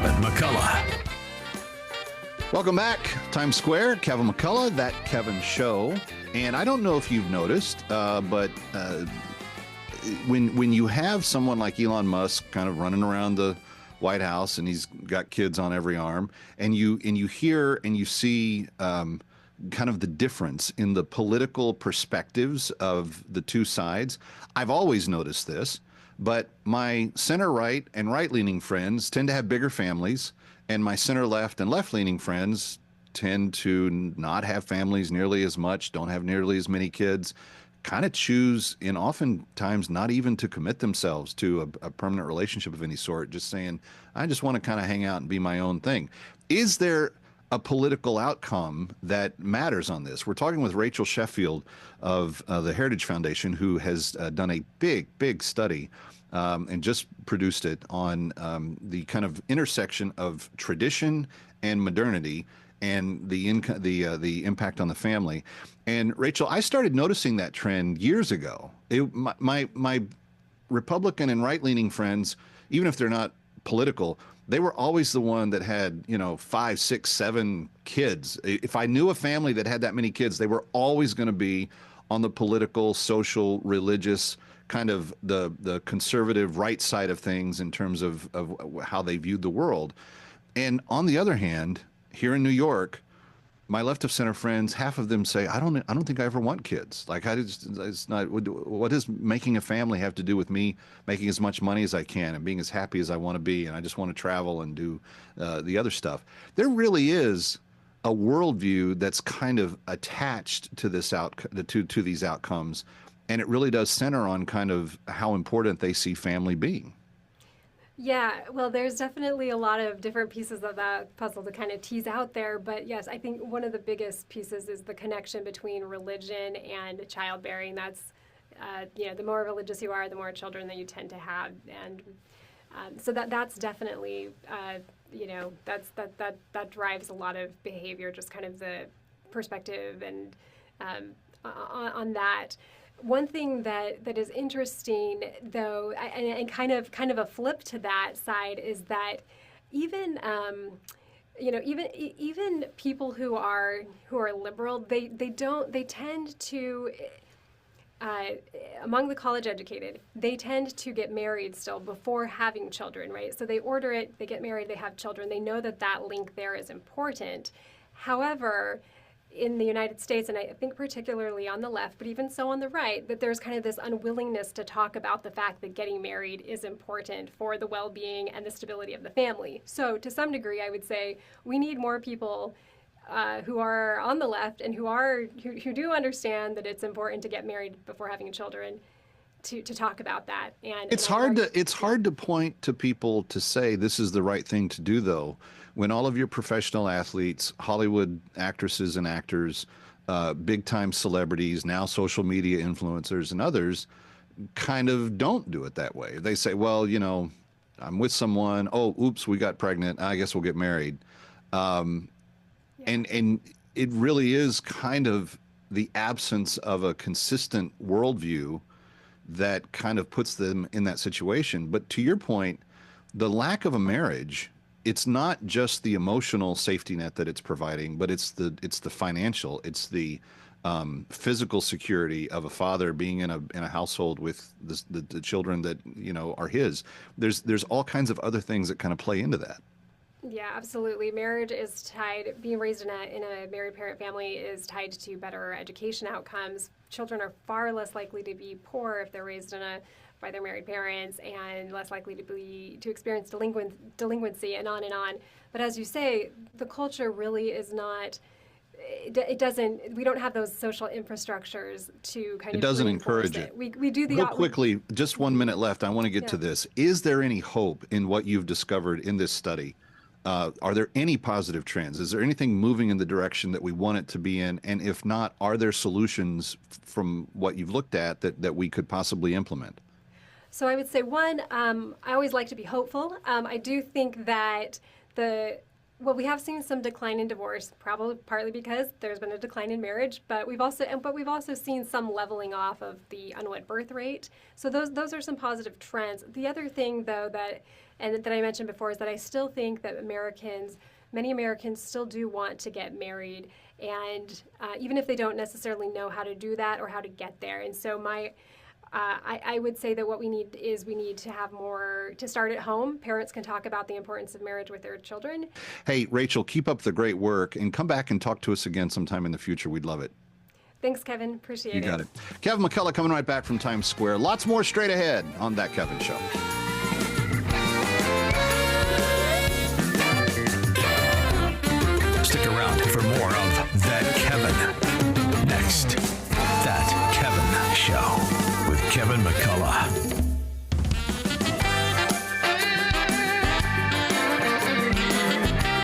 Kevin McCullough. Welcome back, Times Square. Kevin McCullough, That Kevin Show. And I don't know if you've noticed, but when you have someone like Elon Musk kind of running around the White House and he's got kids on every arm, and you hear and you see kind of the difference in the political perspectives of the two sides. I've always noticed this, but my center-right and right-leaning friends tend to have bigger families, and my center-left and left-leaning friends tend to not have families nearly as much, don't have nearly as many kids, kind of choose, and oftentimes not even to commit themselves to a permanent relationship of any sort, just saying, I just want to kind of hang out and be my own thing. Is there a political outcome that matters on this? We're talking with Rachel Sheffield of the Heritage Foundation, who has done a big study and just produced it on the kind of intersection of tradition and modernity and the impact on the family. And Rachel, I started noticing that trend years ago. My Republican and right-leaning friends, even if they're not political, they were always the one that had, 5, 6, 7 kids. If I knew a family that had that many kids, they were always going to be on the political, social, religious, kind of the conservative right side of things in terms of how they viewed the world. And on the other hand, here in New York, my left of center friends, half of them say, I don't think I ever want kids. Like, it's not. What does making a family have to do with me making as much money as I can and being as happy as I want to be, and I just want to travel and do the other stuff? There really is a worldview that's kind of attached to this to these outcomes, and it really does center on kind of how important they see family being. Yeah, well, there's definitely a lot of different pieces of that puzzle to kind of tease out there. But yes, I think one of the biggest pieces is the connection between religion and childbearing. That's, the more religious you are, the more children that you tend to have. And so that's definitely, that drives a lot of behavior, just kind of the perspective and on that. One thing that is interesting, though, and kind of a flip to that side, is that even even people who are liberal, they tend to among the college educated, they tend to get married still before having children, right? So they order it, they get married, they have children. They know that link there is important. However, in the United States, and I think particularly on the left, but even so on the right, that there's kind of this unwillingness to talk about the fact that getting married is important for the well-being and the stability of the family. So to some degree, I would say we need more people who are on the left and who do understand that it's important to get married before having children to talk about that. And it's hard to point to people to say this is the right thing to do, though, when all of your professional athletes, Hollywood actresses and actors, big time celebrities, now social media influencers and others kind of don't do it that way. They say, well, I'm with someone. Oh, oops, we got pregnant. I guess we'll get married. And it really is kind of the absence of a consistent worldview that kind of puts them in that situation. But to your point, the lack of a marriage, it's not just the emotional safety net that it's providing, but it's the financial, it's the physical security of a father being in a household with the children that are his. There's all kinds of other things that kind of play into that. Yeah, absolutely. Marriage is tied, being raised in a married parent family is tied to better education outcomes. Children are far less likely to be poor if they're raised by their married parents, and less likely to experience delinquency, and on and on. But as you say, the culture really is not. It doesn't. We don't have those social infrastructures to kind of. It doesn't encourage it. We do the real quickly. Just 1 minute left. I want to get to this. Is there any hope in what you've discovered in this study? Are there any positive trends? Is there anything moving in the direction that we want it to be in? And if not, are there solutions from what you've looked at that we could possibly implement? So I would say, one, I always like to be hopeful. I do think that we have seen some decline in divorce, probably partly because there's been a decline in marriage, but we've also seen some leveling off of the unwed birth rate. So those are some positive trends. The other thing, though, and that I mentioned before is that I still think that many Americans still do want to get married, and even if they don't necessarily know how to do that or how to get there. And so I would say that what we need to have more, to start at home. Parents can talk about the importance of marriage with their children. Hey, Rachel, keep up the great work and come back and talk to us again sometime in the future. We'd love it. Thanks, Kevin. Appreciate it. You got it. Kevin McCullough coming right back from Times Square. Lots more straight ahead on That Kevin Show.